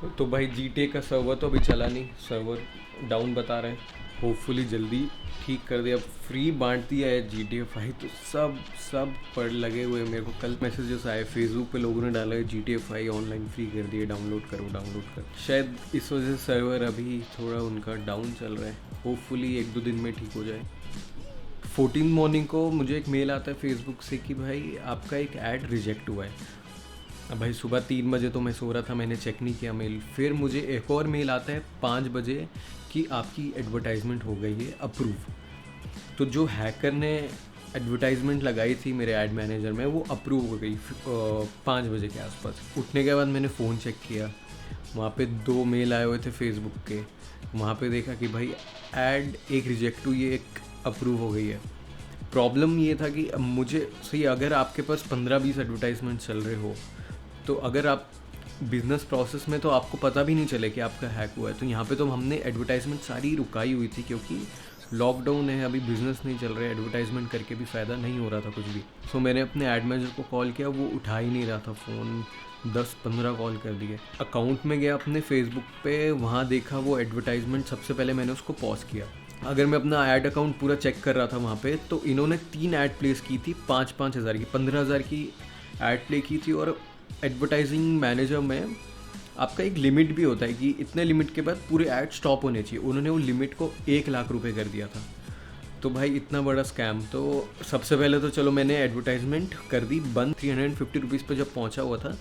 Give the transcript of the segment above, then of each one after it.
तो भाई GTA का सर्वर तो अभी चला नहीं, सर्वर डाउन बता रहे हैं। होपफुली जल्दी ठीक कर दिया, फ्री बांट दिया है GTA 5, तो सब सब पढ़ लगे हुए हैं। मेरे को कल मैसेजेस आए फेसबुक पे, लोगों ने डाला है GTA 5 ऑनलाइन फ्री कर दिए, डाउनलोड करो डाउनलोड करो। शायद इस वजह से सर्वर अभी थोड़ा उनका डाउन चल रहा है, होपफुली 1-2 दिन में ठीक हो जाए। 14 मॉर्निंग को मुझे एक मेल आता है फेसबुक से कि भाई आपका एक ऐड रिजेक्ट हुआ है। अब भाई सुबह 3 बजे तो मैं सो रहा था, मैंने चेक नहीं किया मेल। फिर मुझे एक और मेल आता है 5 बजे कि आपकी एडवर्टाइजमेंट हो गई है अप्रूव। तो जो हैकर ने एडवर्टाइजमेंट लगाई थी मेरे ऐड मैनेजर में, वो अप्रूव हो गई 5 बजे के आसपास। उठने के बाद मैंने फ़ोन चेक किया, वहाँ पे 2 मेल आए हुए थे फेसबुक के। वहाँ पे देखा कि भाई ऐड एक रिजेक्ट हुई है, एक अप्रूव हो गई है। प्रॉब्लम ये था कि अब मुझे सही, अगर आपके पास 15-20 एडवर्टाइजमेंट चल रहे हो, तो अगर आप बिजनेस प्रोसेस में, तो आपको पता भी नहीं चले कि आपका हैक हुआ है। तो यहाँ पे तो हमने एडवर्टाइजमेंट सारी रुकाई हुई थी, क्योंकि लॉकडाउन है, अभी बिज़नेस नहीं चल रहा है, एडवर्टाइजमेंट करके भी फ़ायदा नहीं हो रहा था कुछ भी। सो मैंने अपने ऐड मैनेजर को कॉल किया, वो उठा ही नहीं रहा था फ़ोन। 10-15 कॉल कर दिए। अकाउंट में गया अपने फेसबुक पे, वहाँ देखा वो एडवर्टाइजमेंट, सबसे पहले मैंने उसको पॉज किया। अगर मैं अपना ऐड अकाउंट पूरा चेक कर रहा था वहाँ पे, तो इन्होंने 3 ऐड प्लेस की थी, 5-5 हज़ार की, 15,000 की ऐड प्ले की थी। और एडवर्टाइजिंग मैनेजर में आपका एक लिमिट भी होता है कि इतने लिमिट के बाद पूरे ऐड स्टॉप होने चाहिए। उन्होंने वो लिमिट को 1 लाख रुपए कर दिया था। तो भाई इतना बड़ा स्कैम। तो सबसे पहले तो चलो मैंने एडवर्टाइजमेंट कर दी बंद। 350 रुपीज़ पर जब पहुंचा हुआ था,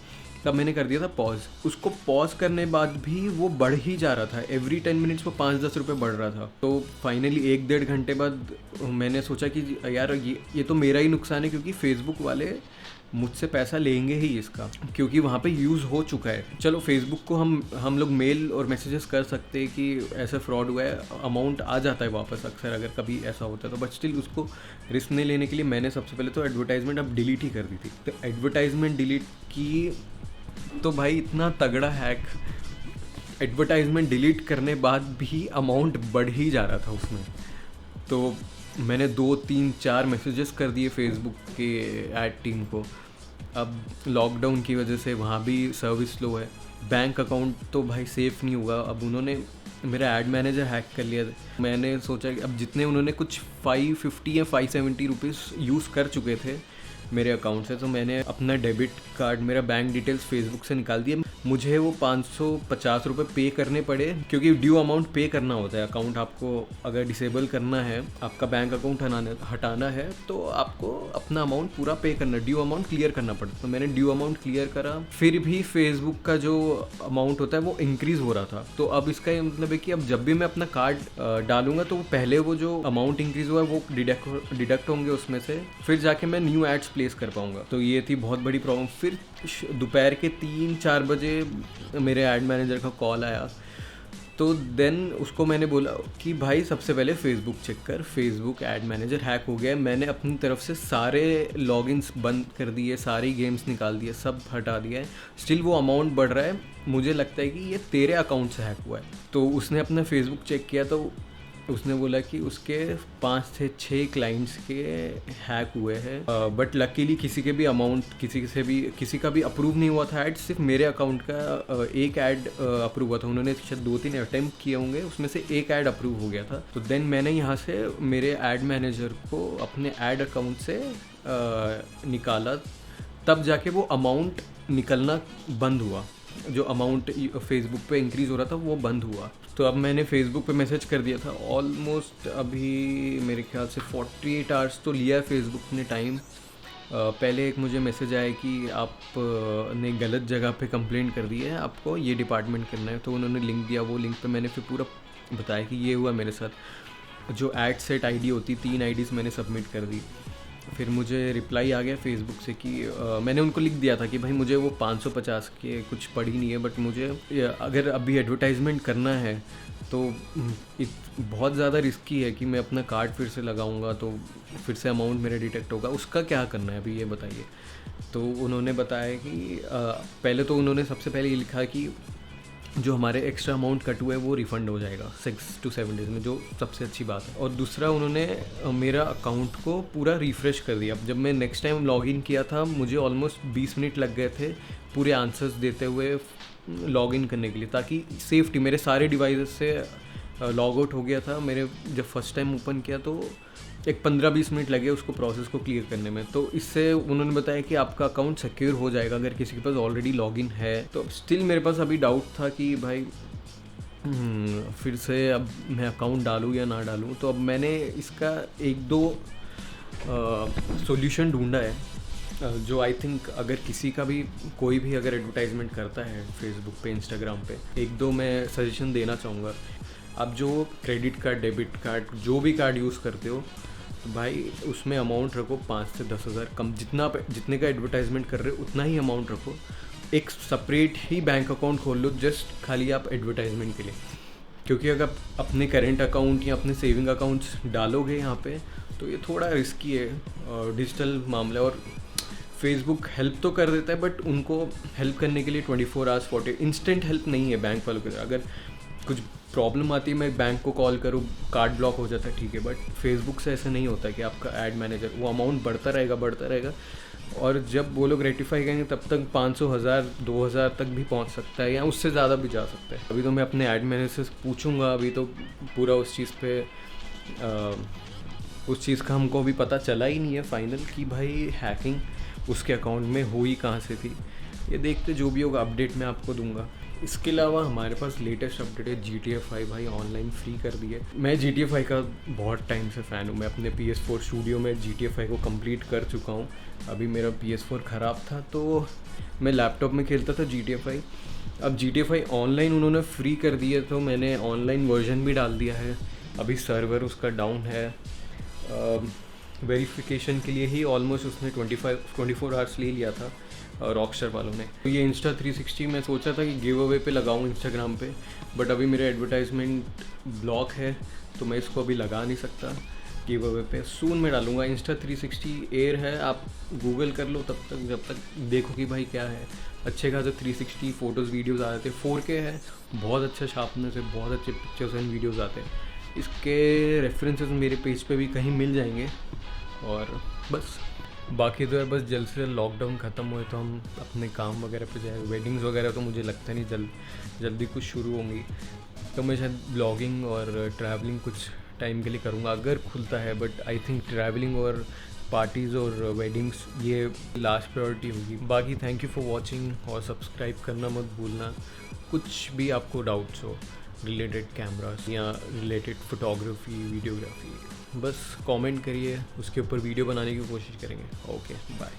तब मैंने कर दिया था पॉज। उसको पॉज करने बाद भी वो बढ़ ही जा रहा था, एवरी 10 मिनट्स वो 5-10 रुपये बढ़ रहा था। तो फाइनली 1-1.5 घंटे बाद मैंने सोचा कि यार ये तो मेरा ही नुकसान है, क्योंकि फेसबुक वाले मुझसे पैसा लेंगे ही इसका, क्योंकि वहाँ पे यूज़ हो चुका है। चलो फेसबुक को हम लोग मेल और मैसेजेस कर सकते हैं कि ऐसा फ्रॉड हुआ है, अमाउंट आ जाता है वापस अक्सर अगर कभी ऐसा होता है तो। बट स्टिल उसको रिस्क नहीं लेने के लिए मैंने सबसे पहले तो एडवर्टाइजमेंट अब डिलीट ही कर दी थी। तो एडवर्टाइजमेंट डिलीट की, तो भाई इतना तगड़ा हैक, एडवर्टाइजमेंट डिलीट करने बाद भी अमाउंट बढ़ ही जा रहा था उसमें। तो मैंने 2-3-4 मैसेजेस कर दिए फेसबुक के ऐड टीम को। अब लॉकडाउन की वजह से वहाँ भी सर्विस स्लो है। बैंक अकाउंट तो भाई सेफ़ नहीं होगा। अब उन्होंने मेरा ऐड मैनेजर हैक कर लिया। मैंने सोचा कि अब जितने उन्होंने कुछ 550 या 570 रुपीज़ यूज़ कर चुके थे मेरे अकाउंट से, तो मैंने अपना डेबिट कार्ड, मेरा बैंक डिटेल्स फेसबुक से निकाल दिए। मुझे वो 550 रुपये पे करने पड़े, क्योंकि ड्यू अमाउंट पे करना होता है। अकाउंट आपको अगर डिसेबल करना है, आपका बैंक अकाउंट हटाना है, तो आपको अपना अमाउंट पूरा पे करना, ड्यू अमाउंट क्लियर करना पड़ता है। तो मैंने ड्यू अमाउंट क्लियर करा, फिर भी फेसबुक का जो अमाउंट होता है वो इंक्रीज़ हो रहा था। तो अब इसका ये मतलब है कि अब जब भी मैं अपना कार्ड डालूंगा, तो पहले वो जो अमाउंट इंक्रीज़ हुआ है वो डिडक्ट होंगे उसमें से, फिर जाके मैं न्यू एड्स प्लेस कर पाऊंगा। तो ये थी बहुत बड़ी प्रॉब्लम। फिर दोपहर के 3-4 बजे मेरे ऐड मैनेजर का कॉल आया। तो देन उसको मैंने बोला कि भाई सबसे पहले फेसबुक चेक कर, फेसबुक ऐड मैनेजर हैक हो गया है। मैंने अपनी तरफ से सारे लॉगिन्स बंद कर दिए, सारी गेम्स निकाल दिए, सब हटा दिया है, स्टिल वो अमाउंट बढ़ रहा है। मुझे लगता है कि ये तेरे अकाउंट से हैक हुआ है। तो उसने अपना फेसबुक चेक किया, तो उसने बोला कि उसके 5 से 6 क्लाइंट्स के हैक हुए हैं, बट लकीली किसी के भी अमाउंट, किसी का भी अप्रूव नहीं हुआ था ऐड। सिर्फ मेरे अकाउंट का एक ऐड अप्रूव हुआ था। उन्होंने शायद 2-3 अटेम्प्ट किए होंगे, उसमें से एक ऐड अप्रूव हो गया था। तो देन मैंने यहाँ से मेरे ऐड मैनेजर को अपने ऐड अकाउंट से निकाला, तब जाके वो अमाउंट निकलना बंद हुआ। जो अमाउंट फेसबुक पे इंक्रीज़ हो रहा था वो बंद हुआ। तो अब मैंने फेसबुक पे मैसेज कर दिया था। ऑलमोस्ट अभी मेरे ख्याल से 48 आवर्स तो लिया है फेसबुक ने टाइम। पहले एक मुझे मैसेज आया कि आप ने गलत जगह पे कंप्लेंट कर दी है, आपको ये डिपार्टमेंट करना है। तो उन्होंने लिंक दिया, वो लिंक पे मैंने फिर पूरा बताया कि ये हुआ मेरे साथ। जो ऐड सेट आईडी होती, 3 आईडीज़ मैंने सबमिट कर दी। फिर मुझे रिप्लाई आ गया फेसबुक से कि मैंने उनको लिख दिया था कि भाई मुझे वो 550 के कुछ पड़ी नहीं है, बट मुझे अगर अभी एडवर्टाइजमेंट करना है तो बहुत ज़्यादा रिस्की है कि मैं अपना कार्ड फिर से लगाऊंगा तो फिर से अमाउंट मेरा डिटेक्ट होगा। उसका क्या करना है अभी ये बताइए। तो उन्होंने बताया कि पहले तो उन्होंने सबसे पहले ये लिखा कि जो हमारे एक्स्ट्रा अमाउंट कट हुआ है वो रिफ़ंड हो जाएगा 6 to 7 डेज़ में, जो सबसे अच्छी बात है। और दूसरा, उन्होंने मेरा अकाउंट को पूरा रिफ़्रेश कर दिया। जब मैं नेक्स्ट टाइम लॉगिन किया था, मुझे ऑलमोस्ट 20 मिनट लग गए थे पूरे आंसर्स देते हुए लॉगिन करने के लिए, ताकि सेफ्टी मेरे सारे डिवाइसेस से लॉग आउट हो गया था। मेरे जब फर्स्ट टाइम ओपन किया तो एक 15-20 मिनट लगे उसको प्रोसेस को क्लियर करने में। तो इससे उन्होंने बताया कि आपका अकाउंट सिक्योर हो जाएगा अगर किसी के पास ऑलरेडी लॉगिन है। तो स्टिल मेरे पास अभी डाउट था कि भाई फिर से अब मैं अकाउंट डालूँ या ना डालूँ। तो अब मैंने इसका 1-2 सॉल्यूशन ढूंढा है, जो आई थिंक अगर किसी का भी कोई भी अगर एडवर्टाइजमेंट करता है फेसबुक पे, इंस्टाग्राम पे, 1-2 मैं सजेशन देना चाहूँगा। आप जो क्रेडिट कार्ड, डेबिट कार्ड, जो भी कार्ड यूज़ करते हो, तो भाई उसमें अमाउंट रखो 5 से 10 हज़ार कम। जितने का एडवर्टाइजमेंट कर रहे हो उतना ही अमाउंट रखो। एक सेपरेट ही बैंक अकाउंट खोल लो जस्ट खाली आप एडवर्टाइजमेंट के लिए, क्योंकि अगर आप अपने करेंट अकाउंट या अपने सेविंग अकाउंट्स डालोगे यहाँ पे तो ये थोड़ा रिस्की है, डिजिटल मामला। और फेसबुक हेल्प तो कर देता है, बट उनको हेल्प करने के लिए 24 आवर्स 40 इंस्टेंट हेल्प नहीं है बैंक वालों की तरह। अगर कुछ प्रॉब्लम आती है, मैं बैंक को कॉल करूँ, कार्ड ब्लॉक हो जाता है, ठीक है, बट फेसबुक से ऐसा नहीं होता कि आपका ऐड मैनेजर, वो अमाउंट बढ़ता रहेगा और जब वो लोग रेटिफाई करेंगे तब तक 500, 1000, 2000 तक भी पहुंच सकता है या उससे ज़्यादा भी जा सकता है। अभी तो मैं अपने ऐड मैनेजर से पूछूंगा, अभी तो पूरा उस चीज़ पे उस चीज़ का हमको अभी पता चला ही नहीं है फाइनल कि भाई हैकिंग उसके अकाउंट में हुई कहाँ से थी। ये देखते जो भी होगा अपडेट मैं आपको दूंगा। इसके अलावा हमारे पास लेटेस्ट अपडेट है GTA 5 भाई ऑनलाइन फ्री कर दी है। मैं GTA 5 का बहुत टाइम से फ़ैन हूँ। मैं अपने PS4 स्टूडियो में GTA 5 को कंप्लीट कर चुका हूँ। अभी मेरा PS4 ख़राब था तो मैं लैपटॉप में खेलता था GTA 5। अब GTA 5 ऑनलाइन उन्होंने फ्री कर दिया तो मैंने ऑनलाइन वर्जन भी डाल दिया है। अभी सर्वर उसका डाउन है। वेरिफिकेशन के लिए ही ऑलमोस्ट उसने 24 आवर्स ले लिया था रॉकस्टार वालों ने। तो ये इंस्टा 360 मैं सोचा था कि गिव अवे पे लगाऊं इंस्टाग्राम पे, बट अभी मेरा एडवर्टाइजमेंट ब्लॉक है तो मैं इसको अभी लगा नहीं सकता गिव अवे पे। सून मैं डालूंगा। इंस्टा 360 एयर है, आप गूगल कर लो तब तक, जब तक देखो कि भाई क्या है। अच्छे खासे 360 फ़ोटोज़ वीडियोज़ आ जाते हैं। 4K है, बहुत अच्छा शार्पनेस है, बहुत अच्छे पिक्चर्स एंड वीडियोज़ आते हैं। इसके रेफरेंसेस मेरे पेज पे भी कहीं मिल जाएंगे। और बस बाकी तो यार बस जल्द से जल्द लॉकडाउन ख़त्म हुए तो हम अपने काम वगैरह पे जाए। वेडिंग्स वगैरह तो मुझे लगता नहीं जल्दी कुछ शुरू होंगी, तो मैं शायद ब्लॉगिंग और ट्रैवलिंग कुछ टाइम के लिए करूँगा अगर खुलता है। बट आई थिंक ट्रैवलिंग और पार्टीज़ और वेडिंग्स ये लास्ट प्रायोरिटी होगी। बाकी थैंक यू फॉर वॉचिंग और सब्सक्राइब करना मत भूलना। कुछ भी आपको डाउट्स हो रिलेटेड कैमरास या रिलेटेड फोटोग्राफी, वीडियोग्राफी, बस कमेंट करिए, उसके ऊपर वीडियो बनाने की कोशिश करेंगे। Okay bye.